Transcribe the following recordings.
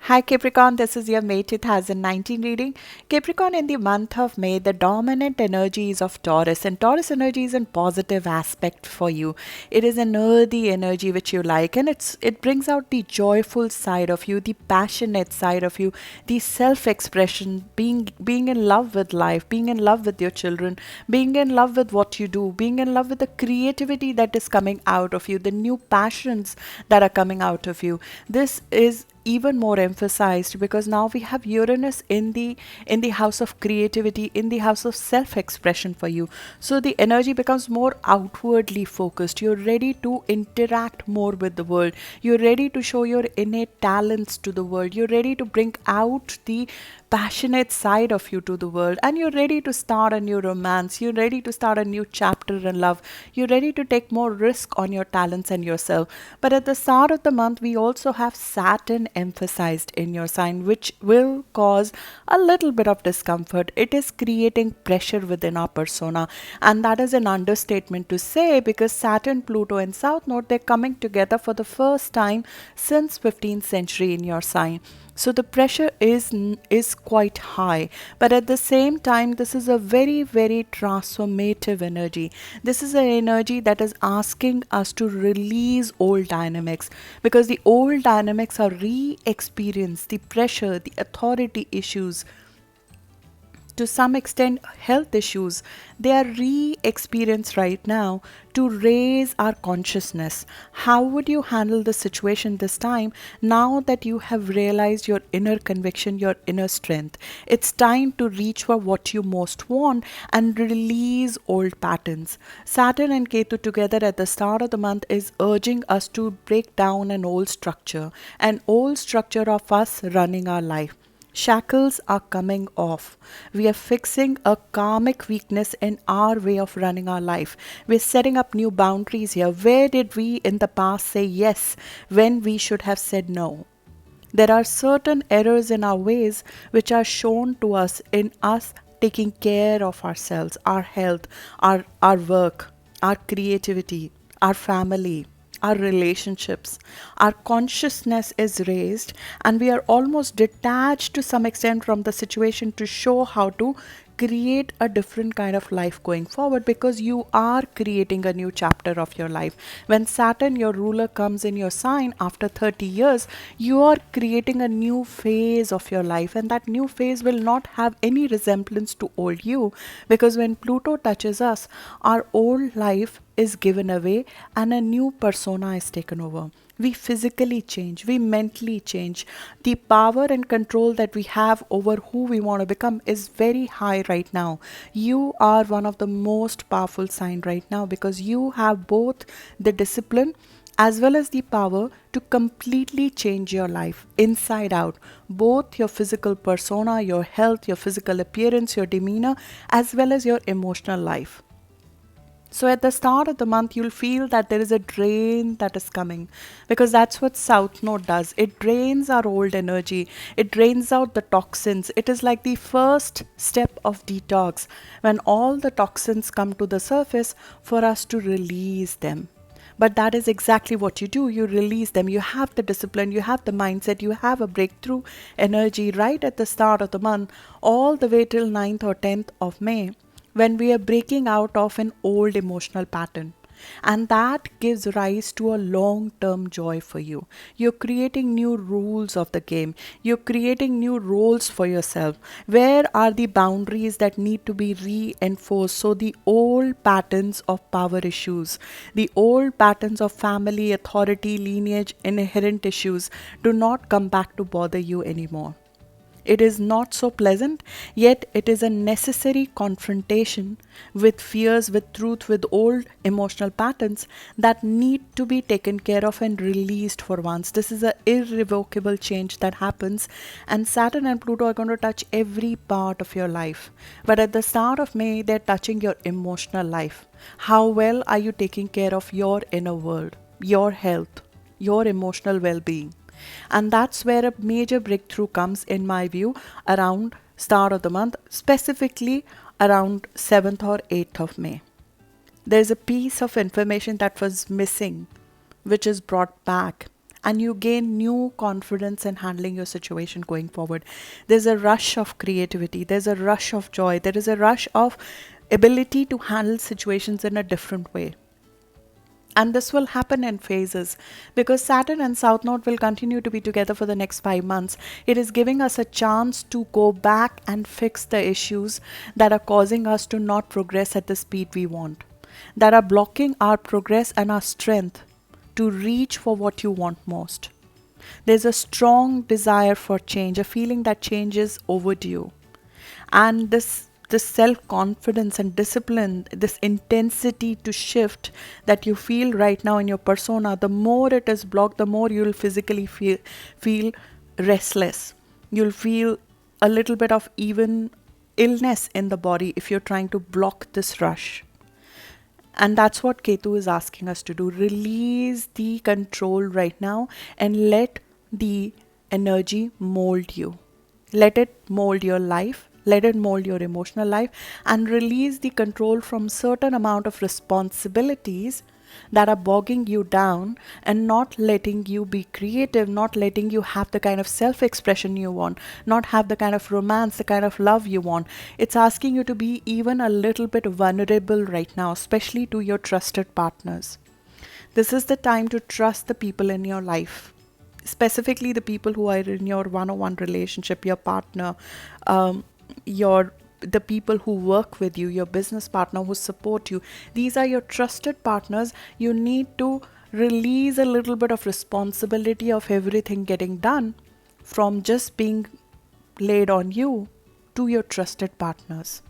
Hi Capricorn, this is your May 2019 reading. Capricorn, in the month of May, the dominant energy is of Taurus, and Taurus energy is a positive aspect for you. It is an earthy energy which you like, and it brings out the joyful side of you, the passionate side of you, the self-expression, being in love with life, being in love with your children, being in love with what you do, being in love with the creativity that is coming out of you, the new passions that are coming out of you. This is even more emphasized because now we have Uranus in the house of creativity, in the house of self expression for you. So the energy becomes more outwardly focused. You're ready to interact more with the world. You're ready to show your innate talents to the world. You're ready to bring out the passionate side of you to the world, and you're ready to start a new romance. You're ready to start a new chapter in love. You're ready to take more risk on your talents and yourself. But at the start of the month, we also have Saturn emphasized in your sign, which will cause a little bit of discomfort. It is creating pressure within our persona, and that is an understatement to say because Saturn, Pluto, and South Node, they're coming together for the first time since 15th century in your sign. So the pressure is quite high, but at the same time, this is a very transformative energy. This is an energy that is asking us to release old dynamics because the old dynamics are re-experienced, the pressure, the authority issues, to some extent health issues, they are re-experienced right now to raise our consciousness. How would you handle the situation this time now that you have realized your inner conviction, your inner strength? It's time to reach for what you most want and release old patterns. Saturn and Ketu together at the start of the month is urging us to break down an old structure of us running our life. Shackles are coming off. We are fixing a karmic weakness in our way of running our life. We're setting up new boundaries here. Where did we in the past say yes when we should have said no? There are certain errors in our ways which are shown to us in us taking care of ourselves, our health, our work, our creativity, our family, our relationships. Our consciousness is raised, and we are almost detached to some extent from the situation to show how to create a different kind of life going forward because you are creating a new chapter of your life. When Saturn, your ruler, comes in your sign after 30 years, you are creating a new phase of your life, and that new phase will not have any resemblance to old you because when Pluto touches us, our old life is given away and a new persona is taken over. We physically change, we mentally change. The power and control that we have over who we want to become is very high right now. You are one of the most powerful sign right now because you have both the discipline as well as the power to completely change your life inside out, both your physical persona, your health, your physical appearance, your demeanor, as well as your emotional life. So at the start of the month, you'll feel that there is a drain that is coming because that's what South Node does. It drains our old energy. It drains out the toxins. It is like the first step of detox when all the toxins come to the surface for us to release them. But that is exactly what you do. You release them. You have the discipline, you have the mindset, you have a breakthrough energy right at the start of the month, all the way till 9th or 10th of May when we are breaking out of an old emotional pattern. And that gives rise to a long term joy for you. You're creating new rules of the game. You're creating new roles for yourself. Where are the boundaries that need to be reinforced so the old patterns of power issues, the old patterns of family, authority, lineage, inherent issues do not come back to bother you anymore? It is not so pleasant, yet it is a necessary confrontation with fears, with truth, with old emotional patterns that need to be taken care of and released for once. This is an irrevocable change that happens, and Saturn and Pluto are going to touch every part of your life. But at the start of May, they're touching your emotional life. How well are you taking care of your inner world, your health, your emotional well being? And that's where a major breakthrough comes, in my view, around start of the month, specifically around 7th or 8th of May. There's a piece of information that was missing which is brought back, and you gain new confidence in handling your situation going forward. There's a rush of creativity, there's a rush of joy, there is a rush of ability to handle situations in a different way. And this will happen in phases because Saturn and South Node will continue to be together for the next 5 months. It is giving us a chance to go back and fix the issues that are causing us to not progress at the speed we want, that are blocking our progress and our strength to reach for what you want most. There's a strong desire for change, a feeling that change is overdue. And this self-confidence and discipline, this intensity to shift that you feel right now in your persona, the more it is blocked, the more you'll physically feel restless. You'll feel a little bit of even illness in the body if you're trying to block this rush. And that's what Ketu is asking us to do. Release the control right now and let the energy mold you. Let it mold your life. Let it mold your emotional life, and release the control from certain amount of responsibilities that are bogging you down and not letting you be creative, not letting you have the kind of self-expression you want, not have the kind of romance, the kind of love you want. It's asking you to be even a little bit vulnerable right now, especially to your trusted partners. This is the time to trust the people in your life, specifically the people who are in your one-on-one relationship, your partner, the people who work with you, your business partner who support you. These are your trusted partners. You need to release a little bit of responsibility of everything getting done from just being laid on you to your trusted partners.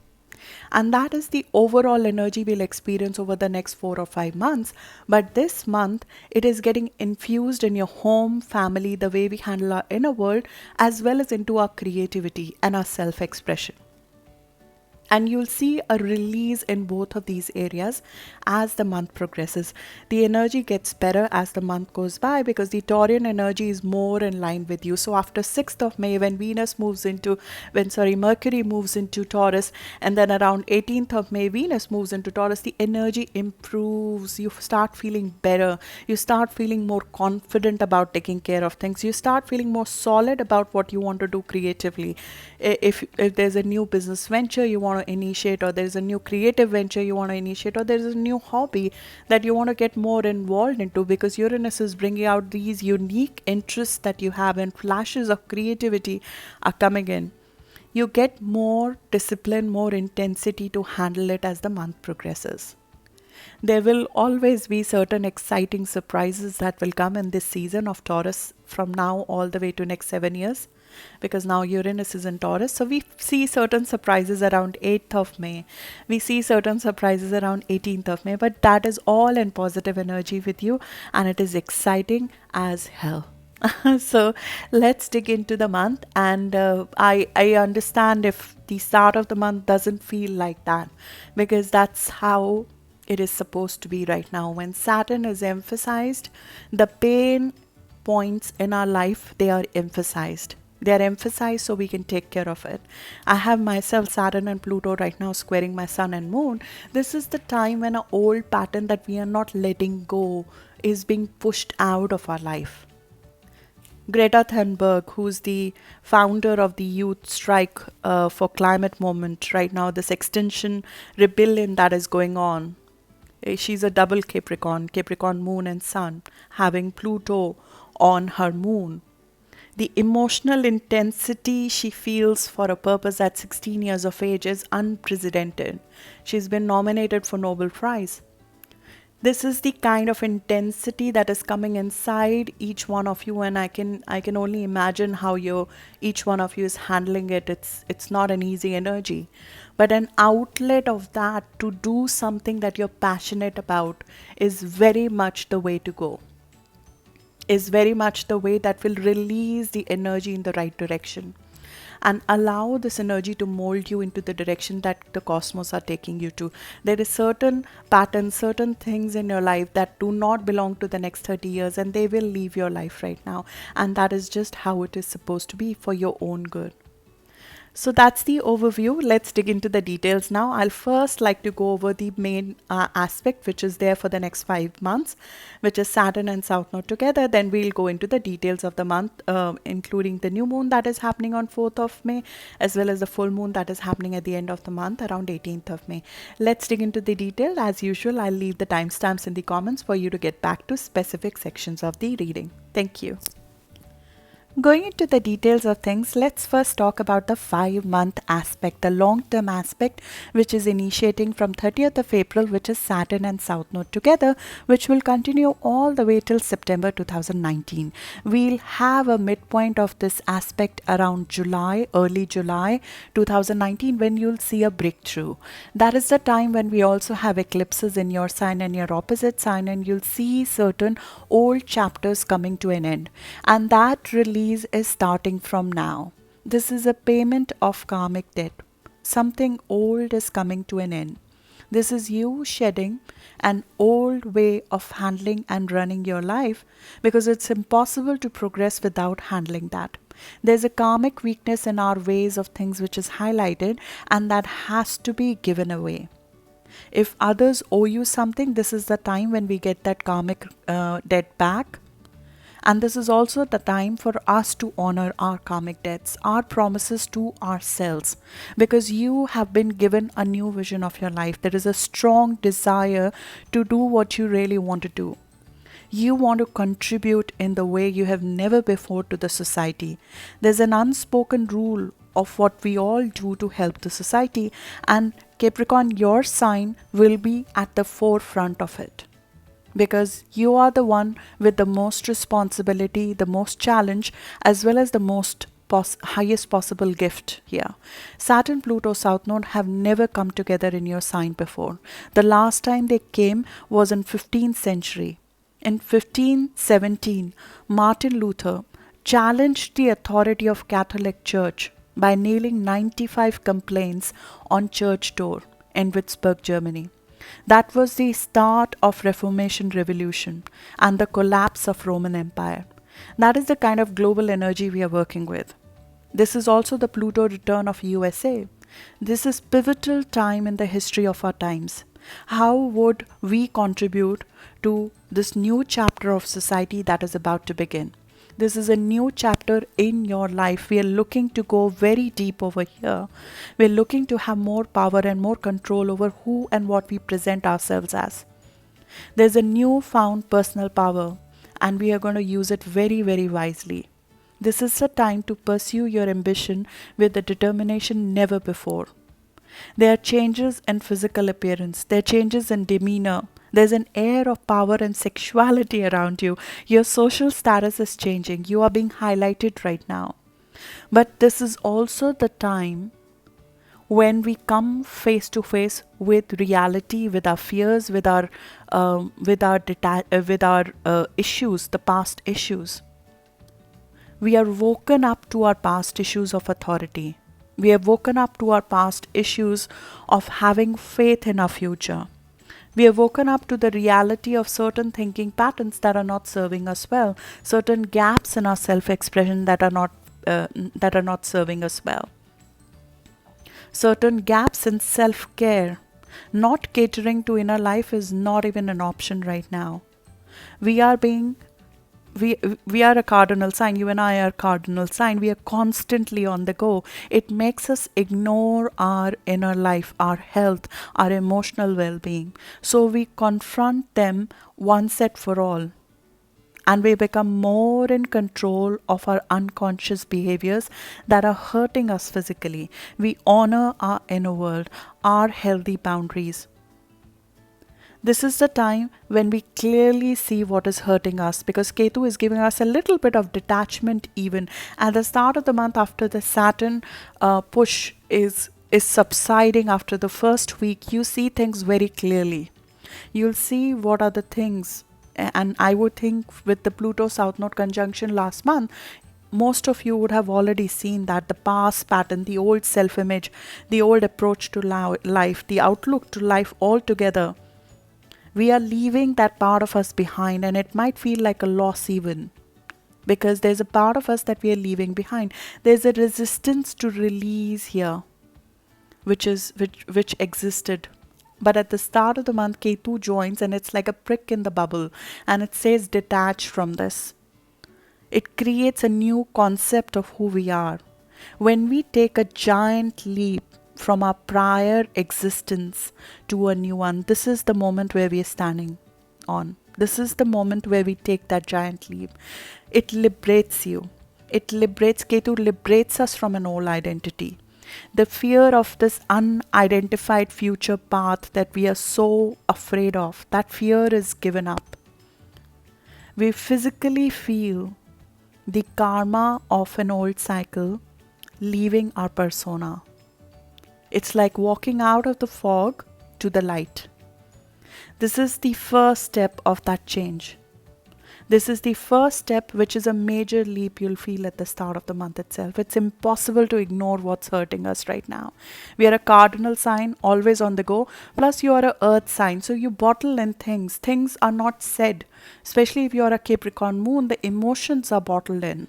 And that is the overall energy we'll experience over the next 4 or 5 months. But this month, it is getting infused in your home, family, the way we handle our inner world, as well as into our creativity and our self-expression. And you'll see a release in both of these areas as the month progresses. The energy gets better as the month goes by because the Taurian energy is more in line with you. So after 6th of May, when Mercury moves into Taurus, and then around 18th of May, Venus moves into Taurus, the energy improves. You start feeling better. You start feeling more confident about taking care of things. You start feeling more solid about what you want to do creatively. If there's a new business venture you want to initiate, or there's a new creative venture you want to initiate, or there's a new hobby that you want to get more involved into, because Uranus is bringing out these unique interests that you have, and flashes of creativity are coming in. You get more discipline, more intensity to handle it as the month progresses. There will always be certain exciting surprises that will come in this season of Taurus from now all the way to next 7 years. Because now Uranus is in Taurus. So we see certain surprises around 8th of May. We see certain surprises around 18th of May. But that is all in positive energy with you. And it is exciting as hell. So let's dig into the month. And I understand if the start of the month doesn't feel like that. Because that's how it is supposed to be right now. When Saturn is emphasized, the pain points in our life, they are emphasized. They are emphasized so we can take care of it. I have myself Saturn and Pluto right now squaring my sun and moon. This is the time when an old pattern that we are not letting go is being pushed out of our life. Greta Thunberg, who's the founder of the youth strike for climate movement right now, this extinction rebellion that is going on. She's a double Capricorn moon and sun, having Pluto on her moon. The emotional intensity she feels for a purpose at 16 years of age is unprecedented. She's been nominated for Nobel Prize. This is the kind of intensity that is coming inside each one of you, and I can only imagine how each one of you is handling it. It's not an easy energy, but an outlet of that to do something that you're passionate about is very much the way to go. Is very much the way that will release the energy in the right direction and allow this energy to mold you into the direction that the cosmos are taking you to. There is certain patterns, certain things in your life that do not belong to the next 30 years, and they will leave your life right now. And that is just how it is supposed to be, for your own good. So that's the overview. Let's dig into the details now. I'll first like to go over the main aspect which is there for the next 5 months, which is Saturn and South Node together. Then we'll go into the details of the month, including the new moon that is happening on 4th of May, as well as the full moon that is happening at the end of the month around 18th of May. Let's dig into the detail. As usual, I'll leave the timestamps in the comments for you to get back to specific sections of the reading. Thank you. Going into the details of things, let's first talk about the 5-month aspect, the long-term aspect, which is initiating from 30th of April, which is Saturn and South Node together, which will continue all the way till September 2019. We'll have a midpoint of this aspect around July, early July 2019, when you'll see a breakthrough. That is the time when we also have eclipses in your sign and your opposite sign, and you'll see certain old chapters coming to an end. And that release is starting from now. This is a payment of karmic debt. Something old is coming to an end. This is you shedding an old way of handling and running your life, because it's impossible to progress without handling that. There's a karmic weakness in our ways of things which is highlighted, and that has to be given away. If others owe you something, this is the time when we get that karmic debt back. And this is also the time for us to honor our karmic debts, our promises to ourselves, because you have been given a new vision of your life. There is a strong desire to do what you really want to do. You want to contribute in the way you have never before to the society. There's an unspoken rule of what we all do to help the society, and Capricorn, your sign will be at the forefront of it, because you are the one with the most responsibility, the most challenge, as well as the most highest possible gift here. Saturn, Pluto, South Node have never come together in your sign before. The last time they came was in 15th century. In 1517, Martin Luther challenged the authority of Catholic Church by nailing 95 complaints on church door in Würzburg, Germany. That was the start of Reformation Revolution and the collapse of Roman Empire. That is the kind of global energy we are working with. This is also the Pluto return of USA. This is pivotal time in the history of our times. How would we contribute to this new chapter of society that is about to begin? This is a new chapter in your life. We are looking to go very deep over here. We are looking to have more power and more control over who and what we present ourselves as. There's a newfound personal power, and we are going to use it very, very wisely. This is the time to pursue your ambition with a determination never before. There are changes in physical appearance. There are changes in demeanor. There's an air of power and sexuality around you. Your social status is changing. You are being highlighted right now. But this is also the time when we come face to face with reality, with our fears, with our issues, the past issues. We are woken up to our past issues of authority. We have woken up to our past issues of having faith in our future. We have woken up to the reality of certain thinking patterns that are not serving us well, certain gaps in our self-expression that are not serving us well, certain gaps in self-care. Not catering to inner life is not even an option right now. We are a cardinal sign. You and I are cardinal sign. We are constantly on the go. It makes us ignore our inner life, our health, our emotional well-being. So we confront them once and for all. And we become more in control of our unconscious behaviors that are hurting us physically. We honor our inner world, our healthy boundaries. This is the time when we clearly see what is hurting us, because Ketu is giving us a little bit of detachment even. At the start of the month, after the Saturn push is subsiding after the first week, you see things very clearly. You'll see what are the things. And I would think with the Pluto South Node conjunction last month, most of you would have already seen that the past pattern, the old self-image, the old approach to life, the outlook to life altogether. We are leaving that part of us behind, and it might feel like a loss even. because there's a part of us that we are leaving behind. There's a resistance to release here, which existed. But at the start of the month, Ketu joins and it's like a prick in the bubble, and it says detach from this. It creates a new concept of who we are. When we take a giant leap from our prior existence to a new one, this is the moment where we are standing on. This is the moment where we take that giant leap. It liberates you. Ketu liberates us from an old identity. The fear of this unidentified future path that we are so afraid of, that fear is given up. We physically feel the karma of an old cycle leaving our persona. It's like walking out of the fog to the light. This is the first step of that change. This is the first step, which is a major leap you'll feel at the start of the month itself. It's impossible to ignore what's hurting us right now. We are a cardinal sign, always on the go. Plus, you are a earth sign, so you bottle in things. Things are not said. Especially if you are a Capricorn moon, the emotions are bottled in.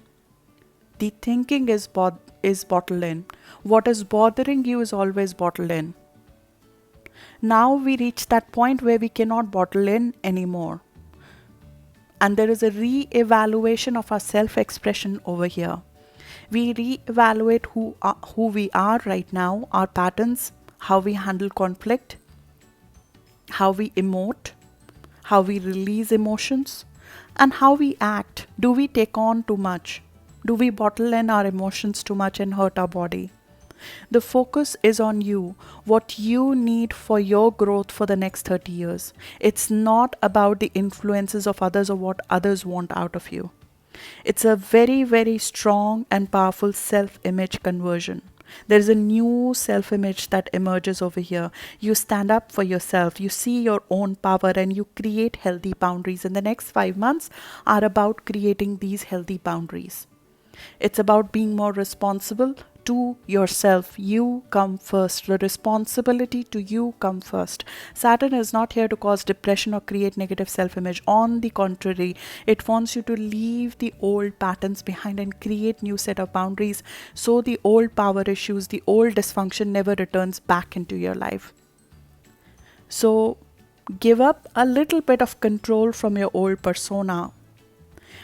The thinking is bottled in. What is bothering you is always bottled in. Now we reach that point where we cannot bottle in anymore. And there is a re-evaluation of our self-expression over here. We re-evaluate who we are right now, our patterns, how we handle conflict, how we emote, how we release emotions, and how we act. Do we take on too much? Do we bottle in our emotions too much and hurt our body? The focus is on you, what you need for your growth for the next 30 years. It's not about the influences of others or what others want out of you. It's a very, very strong and powerful self-image conversion. There's a new self-image that emerges over here. You stand up for yourself, you see your own power, and you create healthy boundaries. And the next 5 months are about creating these healthy boundaries. It's about being more responsible to yourself. You come first. The responsibility to you come first. Saturn is not here to cause depression or create negative self-image. On the contrary, it wants you to leave the old patterns behind and create new set of boundaries, so the old power issues, the old dysfunction never returns back into your life. So give up a little bit of control from your old persona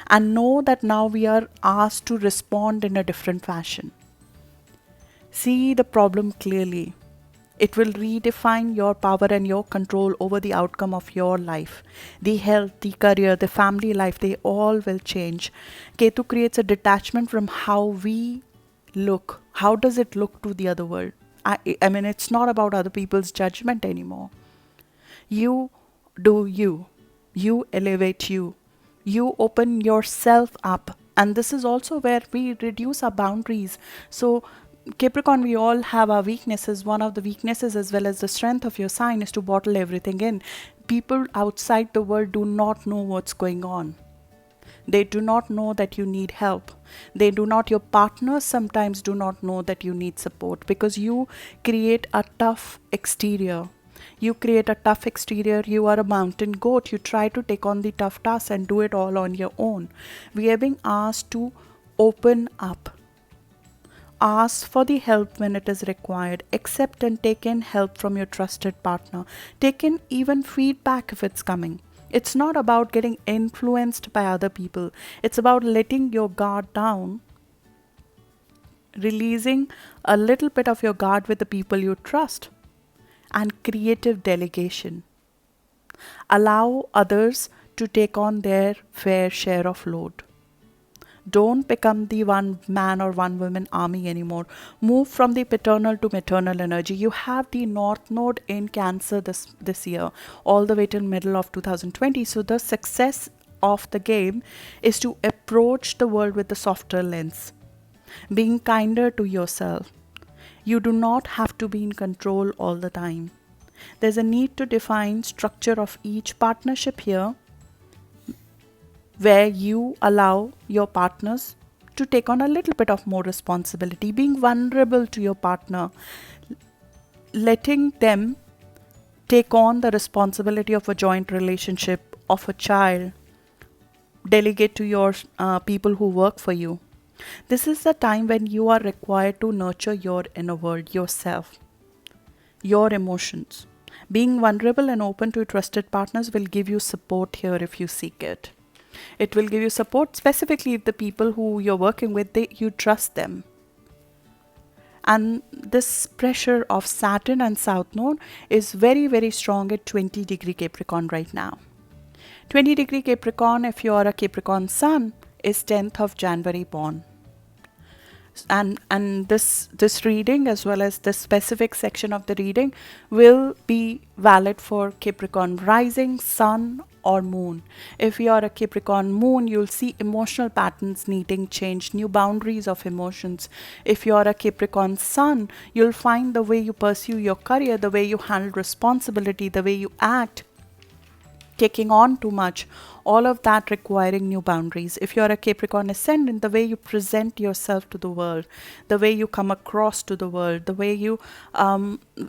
and know that now we are asked to respond in a different fashion. See the problem clearly. It will redefine your power and your control over the outcome of your life. The health, the career, the family life, they all will change. Ketu creates a detachment from how we look. How does it look to the other world? I mean, it's not about other people's judgment anymore. You do you. You elevate you. You open yourself up. And this is also where we reduce our boundaries. So Capricorn, we all have our weaknesses. One of the weaknesses as well as the strength of your sign is to bottle everything in. People outside the world do not know what's going on. They do not know that you need help. Your partners sometimes do not know that you need support, because you create a tough exterior. You are a mountain goat. You try to take on the tough tasks and do it all on your own. We are being asked to open up. Ask for the help when it is required. Accept and take in help from your trusted partner. Take in even feedback if it's coming. It's not about getting influenced by other people. It's about letting your guard down, releasing a little bit of your guard with the people you trust, and creative delegation. Allow others to take on their fair share of load. Don't become the one man or one woman army anymore. Move from the paternal to maternal energy. You have the North Node in Cancer this year, all the way till middle of 2020. So the success of the game is to approach the world with a softer lens, being kinder to yourself. You do not have to be in control all the time. There's a need to define structure of each partnership here, where you allow your partners to take on a little bit of more responsibility, being vulnerable to your partner, letting them take on the responsibility of a joint relationship, of a child, delegate to your people who work for you. This is the time when you are required to nurture your inner world, yourself, your emotions. Being vulnerable and open to trusted partners will give you support here if you seek it. It will give you support specifically if the people who you're working with, you trust them. And this pressure of Saturn and South Node is very, very strong at 20 degree Capricorn right now. 20 degree Capricorn, if you are a Capricorn Sun, is 10th of January born. And this reading, as well as the specific section of the reading, will be valid for Capricorn rising, Sun, or Moon. If you are a Capricorn Moon, you'll see emotional patterns needing change, new boundaries of emotions. If you are a Capricorn Sun, you'll find the way you pursue your career, the way you handle responsibility, the way you act, taking on too much, all of that requiring new boundaries. If you're a Capricorn ascendant, the way you present yourself to the world, the way you come across to the world, the way you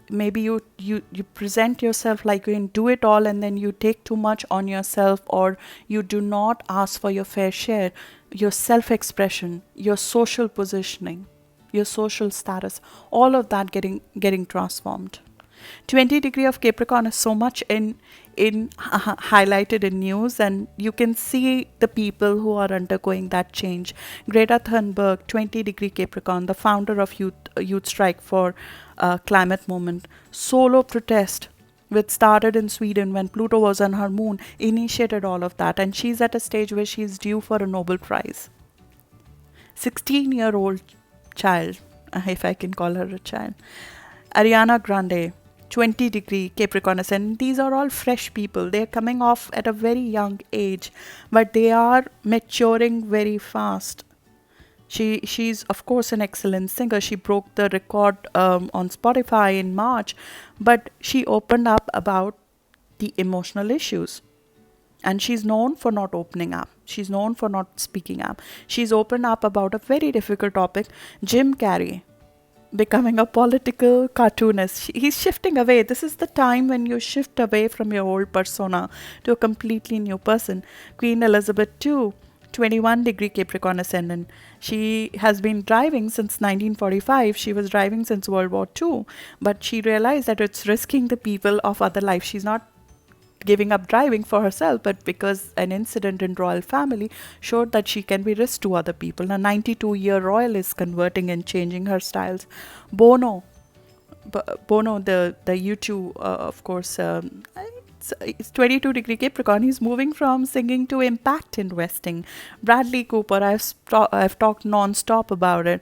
maybe you present yourself like you can do it all, and then you take too much on yourself, or you do not ask for your fair share. Your self-expression, your social positioning, your social status, all of that getting transformed. 20 degree of Capricorn is so much in highlighted in news, and you can see the people who are undergoing that change. Greta Thunberg, 20 degree Capricorn, the founder of Youth Strike for Climate Movement, solo protest, which started in Sweden when Pluto was on her moon, initiated all of that, and she's at a stage where she's due for a Nobel Prize. 16-year-old child, if I can call her a child. Ariana Grande, 20 degree Capricorn ascendant. These are all fresh people. They're coming off at a very young age, but they are maturing very fast. She's of course an excellent singer. She broke the record on Spotify in March, but she opened up about the emotional issues. And she's known for not opening up. She's known for not speaking up. She's opened up about a very difficult topic. Jim Carrey becoming a political cartoonist. He's shifting away. This is the time when you shift away from your old persona to a completely new person. Queen Elizabeth II, 21 degree Capricorn ascendant. She has been driving since 1945. She was driving since World War II, but she realized that it's risking the people of other life. She's not giving up driving for herself, but because an incident in royal family showed that she can be risk to other people. A 92-year royal is converting and changing her styles. Bono, the U2, of course, it's 22 degree Capricorn. He's moving from singing to impact investing. Bradley Cooper, I've talked non-stop about it.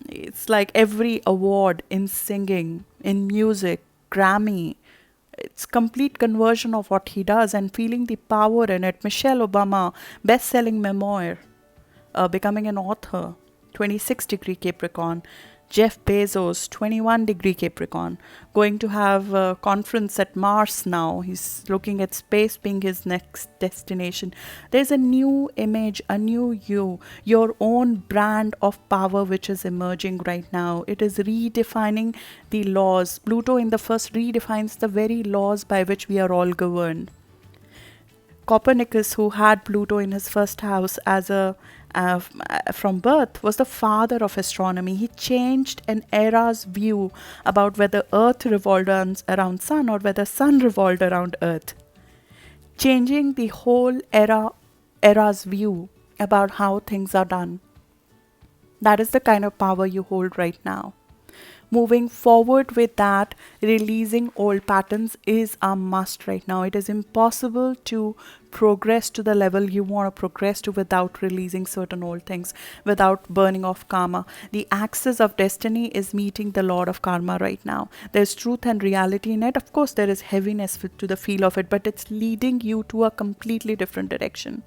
It's like every award in singing, in music, Grammy, it's complete conversion of what he does and feeling the power in it. Michelle Obama, best-selling memoir, becoming an author, 26 degree Capricorn. Jeff Bezos, 21 degree Capricorn, going to have a conference at Mars now. He's looking at space being his next destination. There's a new image, a new you, your own brand of power which is emerging right now. It is redefining the laws. Pluto in the first redefines the very laws by which we are all governed. Copernicus, who had Pluto in his first house as from birth, was the father of astronomy. He changed an era's view about whether Earth revolved around Sun or whether Sun revolved around Earth. Changing the whole era's view about how things are done. That is the kind of power you hold right now. Moving forward with that, releasing old patterns is a must right now. It is impossible to progress to the level you want to progress to without releasing certain old things, without burning off karma. The axis of destiny is meeting the Lord of Karma right now. There's truth and reality in it. Of course, there is heaviness to the feel of it, but it's leading you to a completely different direction.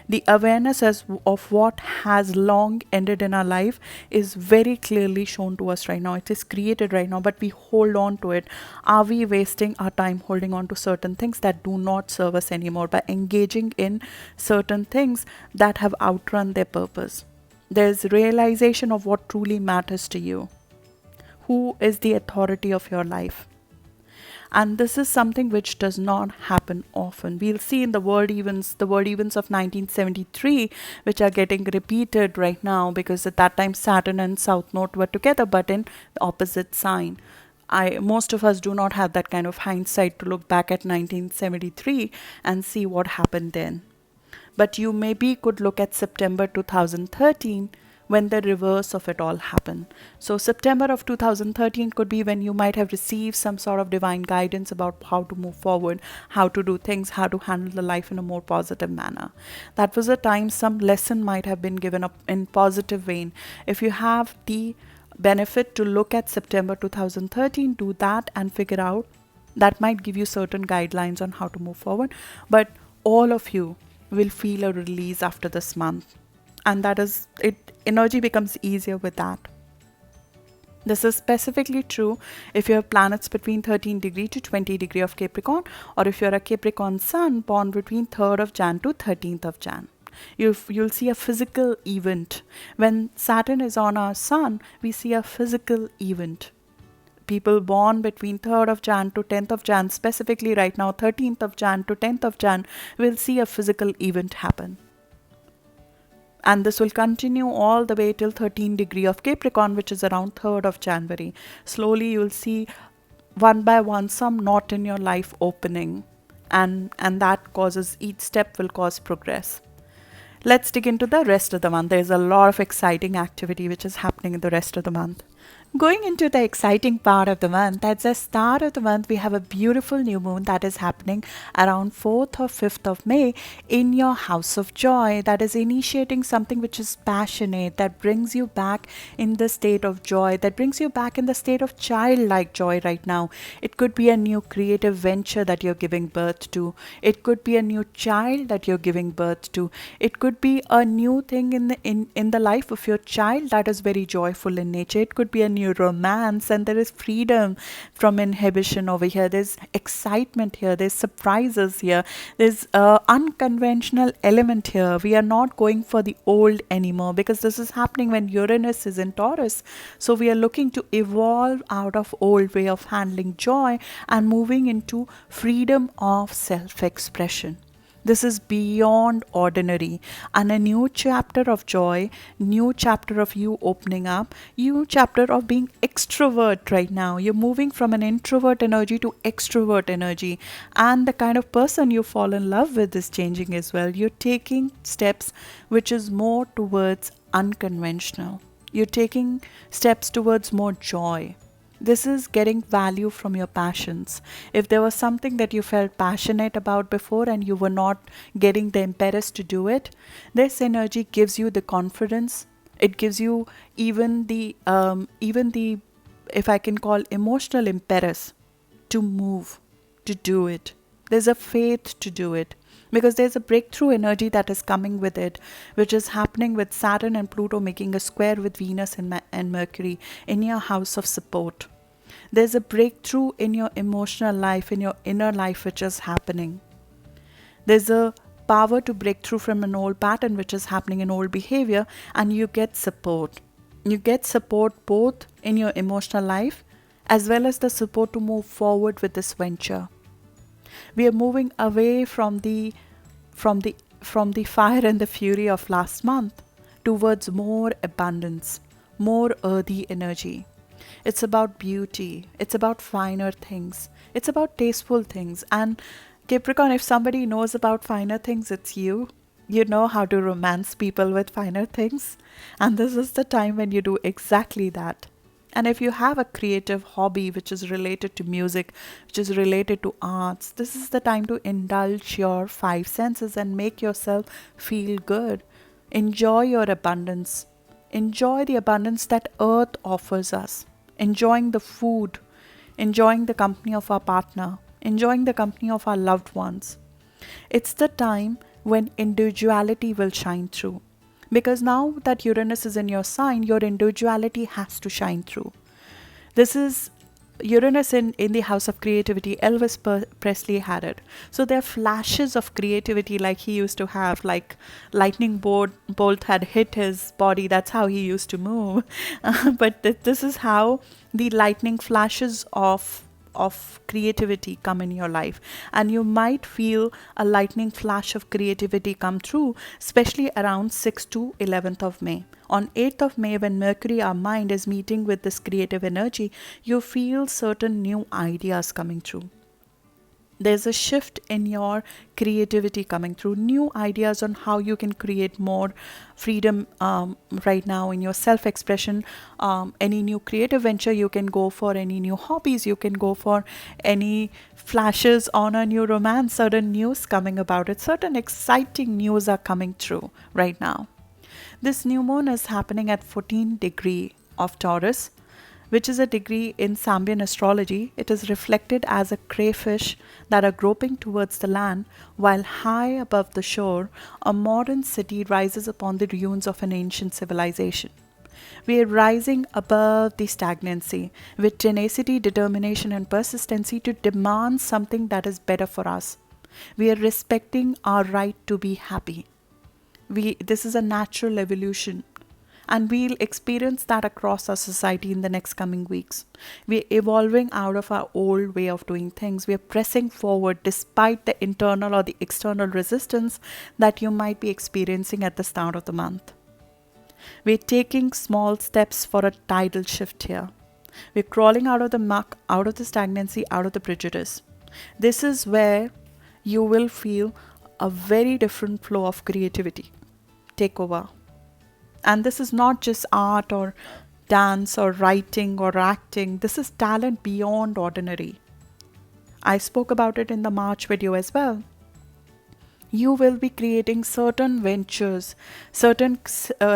The awareness of what has long ended in our life is very clearly shown to us right now. It is created right now, but we hold on to it. Are we wasting our time holding on to certain things that do not serve us anymore by engaging in certain things that have outrun their purpose? There's realization of what truly matters to you. Who is the authority of your life? And this is something which does not happen often. We'll see in the word events of 1973, which are getting repeated right now, because at that time Saturn and South Node were together but in the opposite sign. Most of us do not have that kind of hindsight to look back at 1973 and see what happened then. But you maybe could look at September 2013, when the reverse of it all happened. So September of 2013 could be when you might have received some sort of divine guidance about how to move forward, how to do things, how to handle the life in a more positive manner. That was a time some lesson might have been given up in positive vein. If you have the benefit to look at September 2013, do that and figure out. That might give you certain guidelines on how to move forward. But all of you will feel a release after this month. And that is it. Energy becomes easier with that. This is specifically true if you have planets between 13 degree to 20 degree of Capricorn, or if you're a Capricorn sun born between 3rd of Jan to 13th of Jan. You'll see a physical event. When Saturn is on our sun, we see a physical event. People born between 3rd of Jan to 10th of Jan, specifically right now 13th of Jan to 10th of Jan, will see a physical event happen. And this will continue all the way till 13 degree of Capricorn, which is around 3rd of January. Slowly you'll see one by one some knot in your life opening, and that causes, each step will cause progress. Let's dig into the rest of the month. There's a lot of exciting activity which is happening in the rest of the month. Going into the exciting part of the month, at the start of the month, we have a beautiful new moon that is happening around 4th or 5th of May in your house of joy. That is initiating something which is passionate, that brings you back in the state of joy, that brings you back in the state of childlike joy right now. It could be a new creative venture that you're giving birth to. It could be a new child that you're giving birth to. It could be a new thing in the life of your child that is very joyful in nature. It could be a new romance, and there is freedom from inhibition over here. There's excitement here, there's surprises here, there's unconventional element here. We are not going for the old anymore, because this is happening when Uranus is in Taurus. So we are looking to evolve out of old way of handling joy and moving into freedom of self-expression. This is beyond ordinary, and a new chapter of joy, new chapter of you opening up, new chapter of being extrovert right now. You're moving from an introvert energy to extrovert energy, and the kind of person you fall in love with is changing as well. You're taking steps which is more towards unconventional. You're taking steps towards more joy. This is getting value from your passions. If there was something that you felt passionate about before and you were not getting the impetus to do it, this energy gives you the confidence. It gives you even the if I can call emotional impetus to move, to do it. There's a faith to do it, because there's a breakthrough energy that is coming with it, which is happening with Saturn and Pluto making a square with Venus and Mercury in your house of support. There's a breakthrough in your emotional life, in your inner life, which is happening. There's a power to break through from an old pattern which is happening in old behavior, and you get support. You get support both in your emotional life as well as the support to move forward with this venture. We are moving away from the fire and the fury of last month towards more abundance, more earthy energy. It's about beauty. It's about finer things. It's about tasteful things. And Capricorn, if somebody knows about finer things, it's you. You know how to romance people with finer things. And this is the time when you do exactly that. And if you have a creative hobby which is related to music, which is related to arts, this is the time to indulge your five senses and make yourself feel good. Enjoy your abundance. Enjoy the abundance that earth offers us. Enjoying the food, enjoying the company of our partner, enjoying the company of our loved ones. It's the time when individuality will shine through. Because now that Uranus is in your sign, your individuality has to shine through. This is Uranus in the house of creativity. Elvis Presley had it. So there are flashes of creativity like he used to have, like lightning bolt had hit his body. That's how he used to move. But this is how the lightning flashes of of creativity come in your life, and you might feel a lightning flash of creativity come through, especially around 6th to 11th of May. On 8th of May, when Mercury, our mind, is meeting with this creative energy, you feel certain new ideas coming through. There's a shift in your creativity coming through, new ideas on how you can create more freedom right now in your self-expression. Any new creative venture you can go for, any new hobbies you can go for, any flashes on a new romance, certain news coming about it, certain exciting news are coming through right now. This new moon is happening at 14 degree of Taurus, which is a degree in Sambian astrology. It is reflected as a crayfish that are groping towards the land, while high above the shore, a modern city rises upon the ruins of an ancient civilization. We are rising above the stagnancy with tenacity, determination, and persistency to demand something that is better for us. We are respecting our right to be happy. This is a natural evolution, and we'll experience that across our society in the next coming weeks. We're evolving out of our old way of doing things. We're pressing forward despite the internal or the external resistance that you might be experiencing at the start of the month. We're taking small steps for a tidal shift here. We're crawling out of the muck, out of the stagnancy, out of the prejudice. This is where you will feel a very different flow of creativity take over. And this is not just art or dance or writing or acting. This is talent beyond ordinary. I spoke about it in the March video as well. You will be creating certain ventures, certain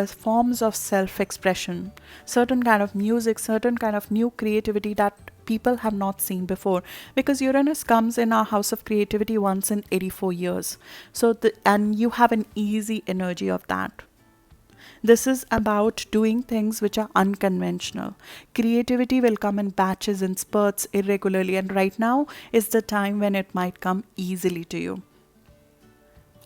forms of self-expression, certain kind of music, certain kind of new creativity that people have not seen before, because Uranus comes in our house of creativity once in 84 years. And you have an easy energy of that. This is about doing things which are unconventional. Creativity will come in batches and spurts irregularly, and right now is the time when it might come easily to you.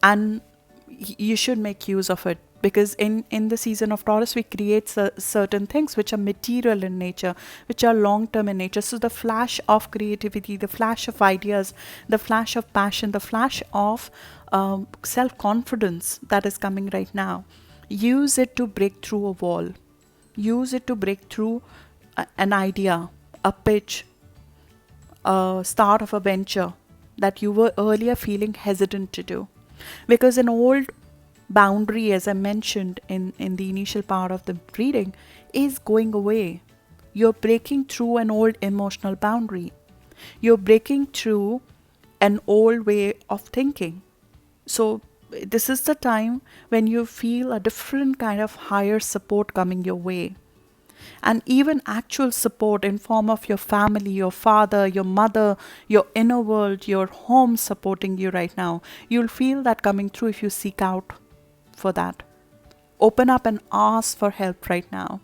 And you should make use of it, because in the season of Taurus, we create certain things which are material in nature, which are long-term in nature. So the flash of creativity, the flash of ideas, the flash of passion, the flash of self-confidence that is coming right now, use it to break through a wall. Use it to break through an idea, a pitch, a start of a venture that you were earlier feeling hesitant to do. Because an old boundary, as I mentioned in the initial part of the reading, is going away. You're breaking through an old emotional boundary. You're breaking through an old way of thinking. So this is the time when you feel a different kind of higher support coming your way. And even actual support in form of your family, your father, your mother, your inner world, your home supporting you right now. You'll feel that coming through if you seek out for that. Open up and ask for help right now.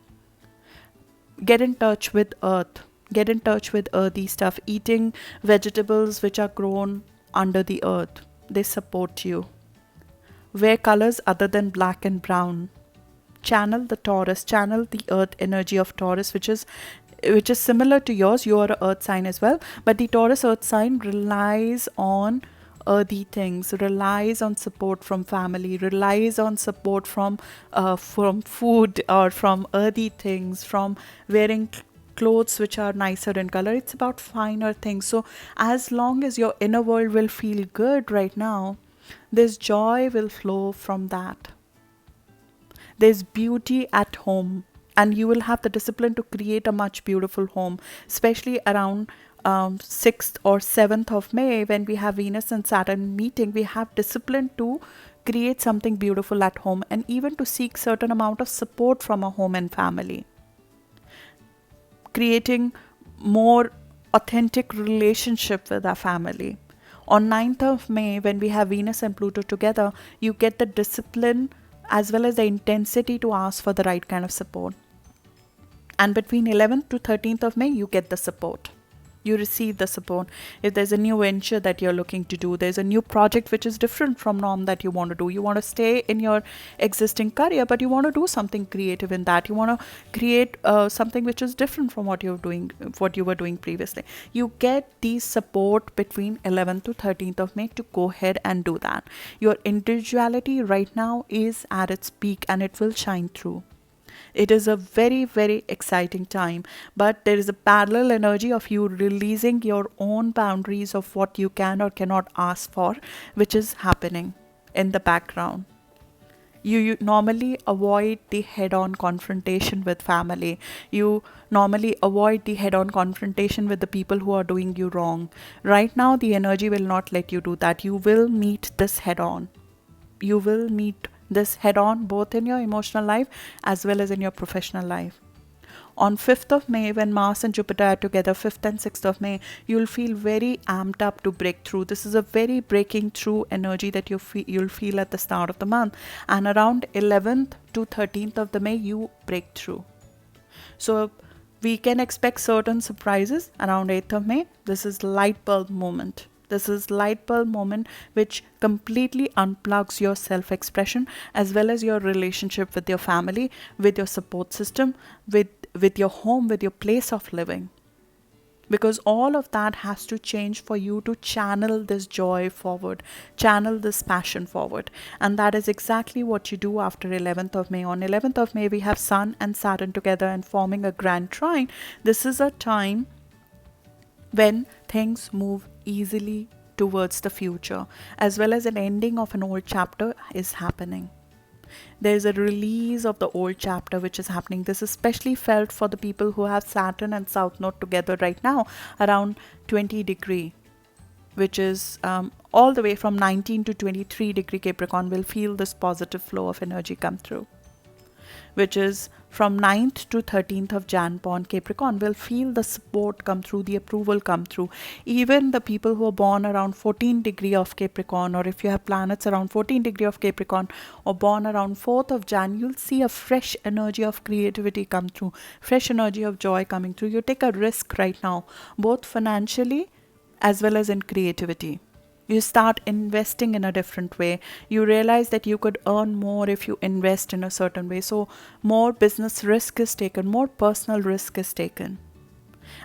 Get in touch with earth. Get in touch with earthy stuff. Eating vegetables which are grown under the earth. They support you. Wear colors other than black and brown. Channel the Taurus, channel the earth energy of Taurus, which is similar to yours. You are an earth sign as well, but the Taurus earth sign relies on earthy things, relies on support from family, relies on support from food or from earthy things, from wearing clothes which are nicer in color. It's about finer things. So as long as your inner world will feel good right now, this joy will flow from that. There's beauty at home, and you will have the discipline to create a much beautiful home, especially around 6th or 7th of May, when we have Venus and Saturn meeting. We have discipline to create something beautiful at home, and even to seek certain amount of support from a home and family. Creating more authentic relationship with our family. On 9th of May, when we have Venus and Pluto together, you get the discipline as well as the intensity to ask for the right kind of support. And between 11th to 13th of May, you get the support. You receive the support. If there's a new venture that you're looking to do, there's a new project which is different from norm that you want to do. You want to stay in your existing career, but you want to do something creative in that. You want to create something which is different from what what you were doing previously. You get the support between 11th to 13th of May to go ahead and do that. Your individuality right now is at its peak and it will shine through. It is a very, very exciting time, but there is a parallel energy of you releasing your own boundaries of what you can or cannot ask for, which is happening in the background. You normally avoid the head-on confrontation with family. You normally avoid the head-on confrontation with the people who are doing you wrong. Right now, the energy will not let you do that. You will meet this head-on. You will meet this head on both in your emotional life as well as in your professional life. On 5th of May, when Mars and Jupiter are together, 5th and 6th of May, you'll feel very amped up to break through. This is a very breaking through energy that you'll feel at the start of the month. And around 11th to 13th of the May, you break through. So we can expect certain surprises around 8th of May. This is light bulb moment. This is light bulb moment which completely unplugs your self-expression as well as your relationship with your family, with your support system, with your home, with your place of living. Because all of that has to change for you to channel this joy forward, channel this passion forward. And that is exactly what you do after 11th of May. On 11th of May, we have Sun and Saturn together and forming a grand trine. This is a time when things move easily towards the future, as well as an ending of an old chapter is happening. There is a release of the old chapter which is happening. This is especially felt for the people who have Saturn and South Node together right now around 20 degree, which is all the way from 19 to 23 degree Capricorn will feel this positive flow of energy come through, which is from 9th to 13th of Jan born Capricorn will feel the support come through, the approval come through. Even the people who are born around 14 degree of Capricorn, or if you have planets around 14 degree of Capricorn or born around 4th of Jan, you'll see a fresh energy of creativity come through, fresh energy of joy coming through. You take a risk right now, both financially as well as in creativity. You start investing in a different way. You realize that you could earn more if you invest in a certain way. So more business risk is taken, more personal risk is taken.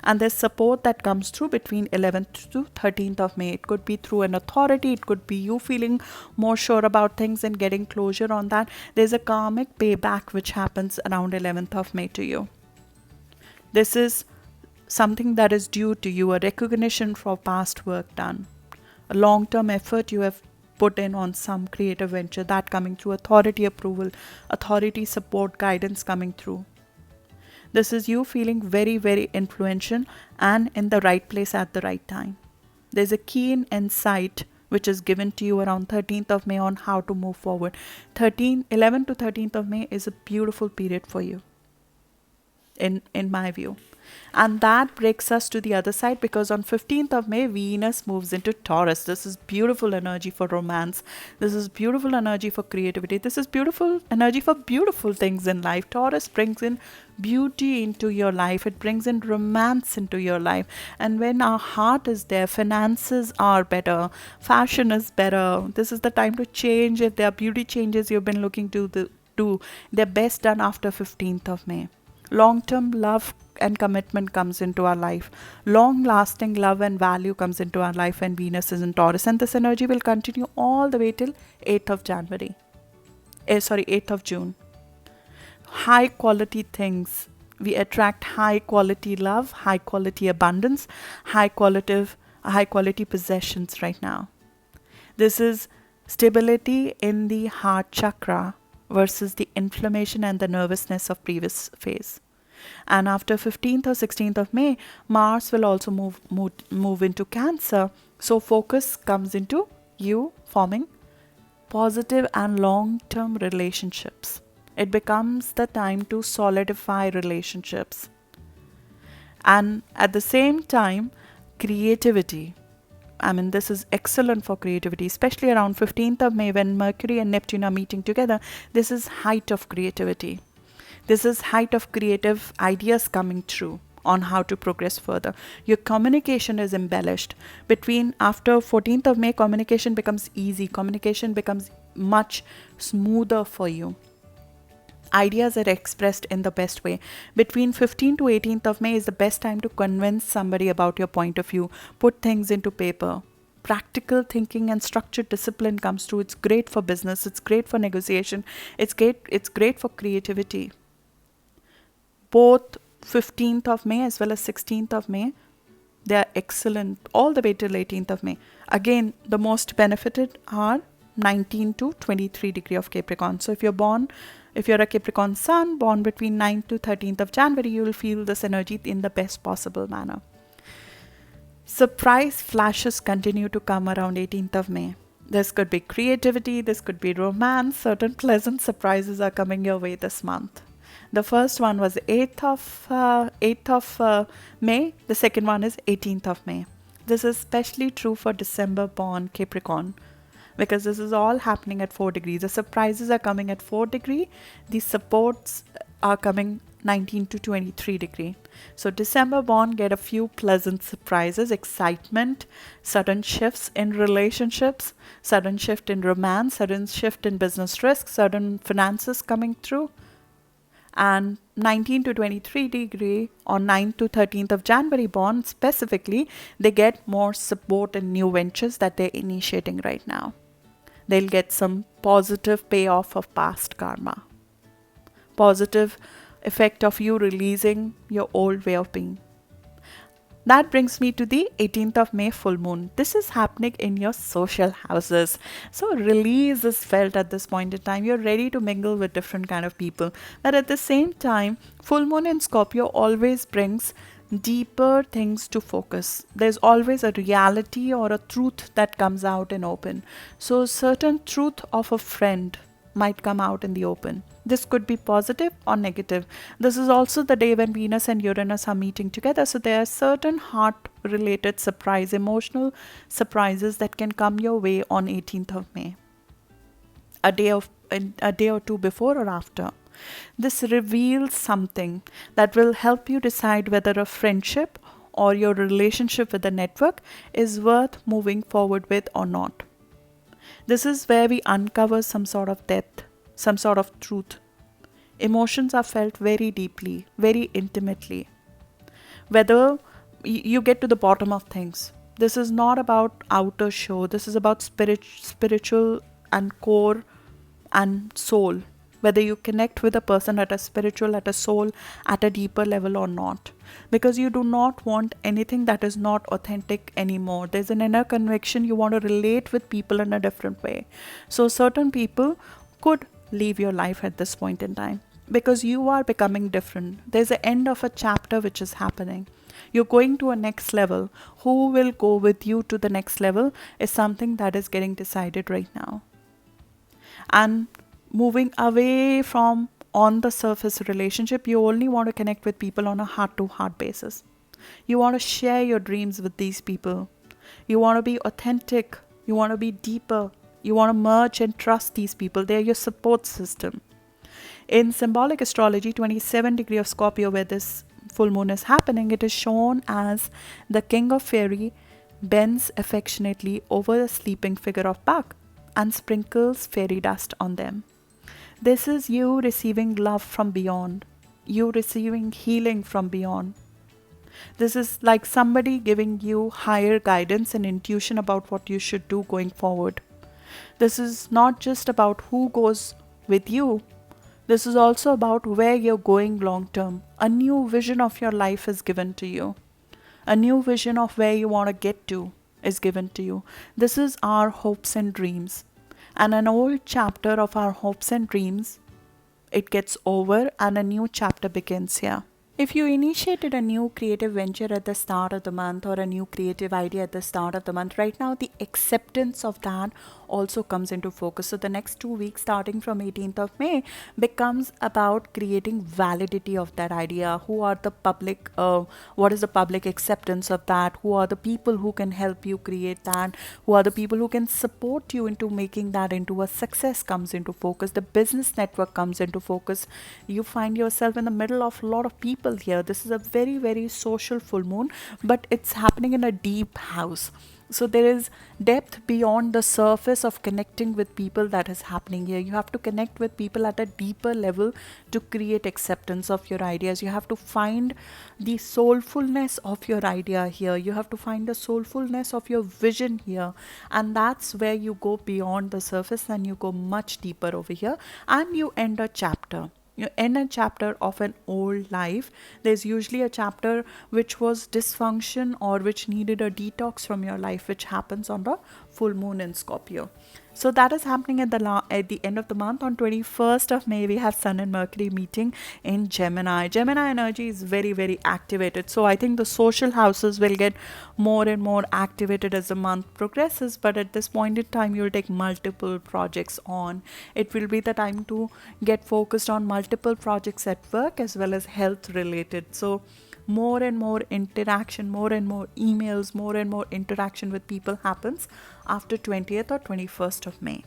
And there's support that comes through between 11th to 13th of May. It could be through an authority. It could be you feeling more sure about things and getting closure on that. There's a karmic payback which happens around 11th of May to you. This is something that is due to you, a recognition for past work done. A long-term effort you have put in on some creative venture, that coming through, authority approval, authority support, guidance coming through. This is you feeling very, very influential and in the right place at the right time. There's a keen insight which is given to you around 13th of May on how to move forward. 11th to 13th of May is a beautiful period for you, in my view. And that breaks us to the other side, because on 15th of May, Venus moves into Taurus. This is beautiful energy for romance. This is beautiful energy for creativity. This is beautiful energy for beautiful things in life. Taurus brings in beauty into your life. It brings in romance into your life. And when our heart is there, finances are better, fashion is better. This is the time to change. If there are beauty changes you've been looking to do, they're best done after 15th of May. Long-term love and commitment comes into our life. Long-lasting love and value comes into our life when Venus is in Taurus. And this energy will continue all the way till 8th of January. 8th of June. High-quality things. We attract high-quality love, high-quality abundance, high-quality possessions right now. This is stability in the heart chakra versus the inflammation and the nervousness of previous phase. And after 15th or 16th of May, Mars will also move into Cancer. So focus comes into you forming positive and long-term relationships. It becomes the time to solidify relationships. And at the same time, creativity. I mean, this is excellent for creativity, especially around 15th of May when Mercury and Neptune are meeting together. This is height of creativity. This is height of creative ideas coming through. on how to progress further. Your communication is embellished. Between after 14th of May, communication becomes easy. Communication becomes much smoother for you. Ideas are expressed in the best way. Between 15th to 18th of May is the best time to convince somebody about your point of view. Put things into paper. Practical thinking and structured discipline comes through. It's great for business. It's great for negotiation. It's great for creativity. Both 15th of May as well as 16th of May, they are excellent all the way till 18th of May. Again, the most benefited are 19 to 23 degree of Capricorn. So if you're a Capricorn sun born between 9th to 13th of January, you will feel this energy in the best possible manner. Surprise flashes continue to come around 18th of May. This could be creativity, this could be romance. Certain pleasant surprises are coming your way this month. The first one was 8th of May. The second one is 18th of May. This is especially true for December born Capricorn, because this is all happening at 4 degrees. The surprises are coming at 4 degree. The supports are coming 19 to 23 degree. So December born get a few pleasant surprises, excitement, sudden shifts in relationships, sudden shift in romance, sudden shift in business risks, sudden finances coming through. And 19 to 23 degree on 9th to 13th of January born specifically, they get more support in new ventures that they're initiating right now. They'll get some positive payoff of past karma. Positive effect of you releasing your old way of being. That brings me to the 18th of May full moon. This is happening in your social houses. So release is felt at this point in time. You're ready to mingle with different kind of people. But at the same time, full moon in Scorpio always brings deeper things to focus. There's always a reality or a truth that comes out in open. So certain truth of a friend might come out in the open. This could be positive or negative. This is also the day when Venus and Uranus are meeting together. So there are certain heart-related surprise, emotional surprises that can come your way on 18th of May. A day or two before or after. This reveals something that will help you decide whether a friendship or your relationship with the network is worth moving forward with or not. This is where we uncover some sort of depth, some sort of truth. Emotions are felt very deeply, very intimately. Whether you get to the bottom of things. This is not about outer show. This is about spiritual and core and soul. Whether you connect with a person at a spiritual, at a soul, at a deeper level or not. Because you do not want anything that is not authentic anymore. There's an inner conviction you want to relate with people in a different way. So certain people could leave your life at this point in time. Because you are becoming different. There's an end of a chapter which is happening. You're going to a next level. Who will go with you to the next level is something that is getting decided right now. And moving away from on the surface relationship, you only want to connect with people on a heart-to-heart basis. You want to share your dreams with these people. You want to be authentic. You want to be deeper. You want to merge and trust these people. They're your support system. In symbolic astrology, 27 degree of Scorpio, where this full moon is happening, it is shown as the king of fairy bends affectionately over the sleeping figure of Puck and sprinkles fairy dust on them. This is you receiving love from beyond, you receiving healing from beyond. This is like somebody giving you higher guidance and intuition about what you should do going forward. This is not just about who goes with you. This is also about where you're going long term. A new vision of your life is given to you. A new vision of where you want to get to is given to you. This is our hopes and dreams. And an old chapter of our hopes and dreams, it gets over and a new chapter begins here. If you initiated a new creative venture at the start of the month or a new creative idea at the start of the month, right now the acceptance of that also comes into focus. So the next 2 weeks starting from 18th of May becomes about creating validity of that idea. Who are the public, what is the public acceptance of that? Who are the people who can help you create that? Who are the people who can support you into making that into a success comes into focus. The business network comes into focus. You find yourself in the middle of a lot of people here. This is a very, very social full moon, but it's happening in a deep house. So there is depth beyond the surface of connecting with people that is happening here. You have to connect with people at a deeper level to create acceptance of your ideas. You have to find the soulfulness of your idea here. You have to find the soulfulness of your vision here. And that's where you go beyond the surface and you go much deeper over here and you end a chapter. You end a chapter of an old life. There's usually a chapter which was dysfunction or which needed a detox from your life, which happens on the full moon in Scorpio. So that is happening at the end of the month. On 21st of May, we have Sun and Mercury meeting in Gemini. Gemini energy is very, very activated. So I think the social houses will get more and more activated as the month progresses. But at this point in time, you'll take multiple projects on. It will be the time to get focused on multiple projects at work as well as health related. So more and more interaction, more and more emails, more and more interaction with people happens after 20th or 21st of May.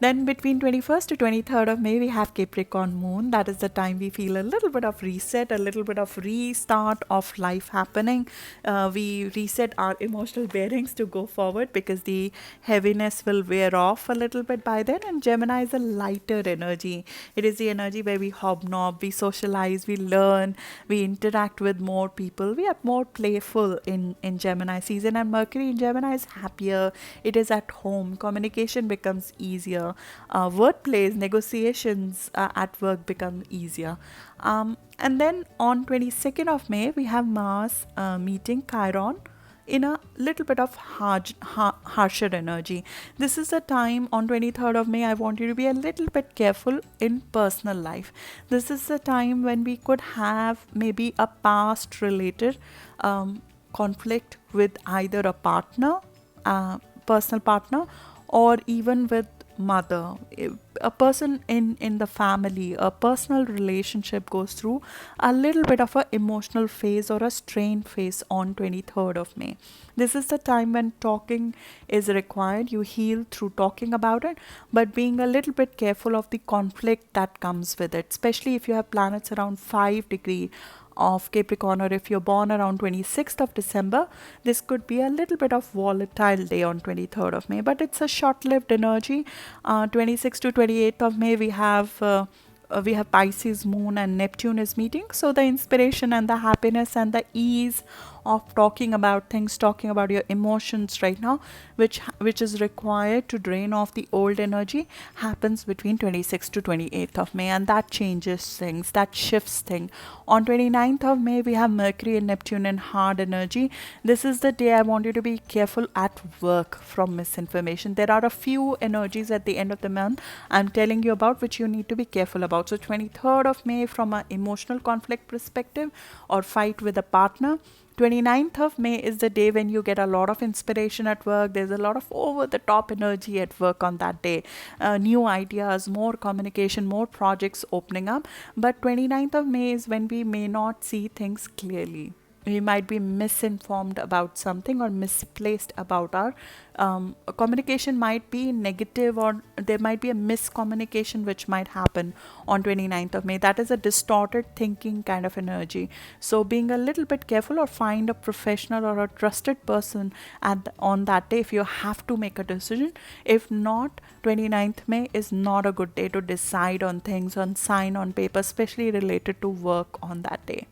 Then between 21st to 23rd of May, we have Capricorn moon. That is the time we feel a little bit of reset, a little bit of restart of life happening. We reset our emotional bearings to go forward because the heaviness will wear off a little bit by then. And Gemini is a lighter energy. It is the energy where we hobnob, we socialize, we learn, we interact with more people. We are more playful in Gemini season, and Mercury in Gemini is happier. It is at home. Communication becomes easier. Workplace negotiations at work become easier. And then on 22nd of May, we have Mars meeting Chiron in a little bit of harsher energy. This is a time on 23rd of May, I want you to be a little bit careful in personal life. This is a time when we could have maybe a past related conflict with either a partner, personal partner, or even with mother, a person in the family. A personal relationship goes through a little bit of a emotional phase or a strain phase on 23rd of May. This is the time when talking is required. You heal through talking about it, but being a little bit careful of the conflict that comes with it, especially if you have planets around 5 degree of Capricorn, or if you're born around 26th of December, this could be a little bit of volatile day on 23rd of May, but it's a short-lived energy. 26th to 28th of May, we have Pisces moon and Neptune is meeting. So the inspiration and the happiness and the ease of talking about things, talking about your emotions right now, which is required to drain off the old energy, happens between 26th to 28th of May, and that changes things, that shifts things. On 29th of May, we have Mercury and Neptune in hard energy. This is the day I want you to be careful at work from misinformation. There are a few energies at the end of the month I'm telling you about which you need to be careful about. So 23rd of May from an emotional conflict perspective or fight with a partner. 29th of May is the day when you get a lot of inspiration at work. There's a lot of over-the-top energy at work on that day. New ideas, more communication, more projects opening up. But 29th of May is when we may not see things clearly. We might be misinformed about something or misplaced about our communication might be negative, or there might be a miscommunication which might happen on 29th of May. That is a distorted thinking kind of energy. So being a little bit careful, or find a professional or a trusted person on that day if you have to make a decision. If not, 29th May is not a good day to decide on things, on sign on paper, especially related to work on that day.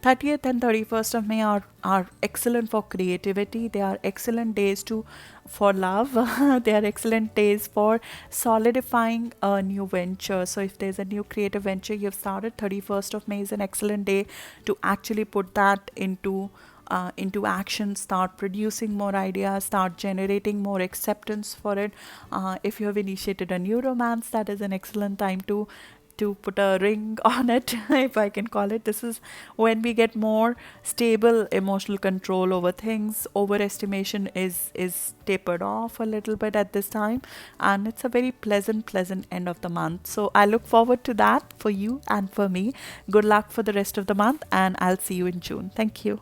30th and 31st of May are excellent for creativity. They are excellent days for love. They are excellent days for solidifying a new venture. So if there's a new creative venture you've started, 31st of May is an excellent day to actually put that into action, start producing more ideas, start generating more acceptance for it. If you have initiated a new romance, that is an excellent time to to put a ring on it, if I can call it. This is when we get more stable emotional control over things. Overestimation is tapered off a little bit at this time, and it's a very pleasant end of the month. So I look forward to that for you and for me. Good luck for the rest of the month, and I'll see you in June. Thank you.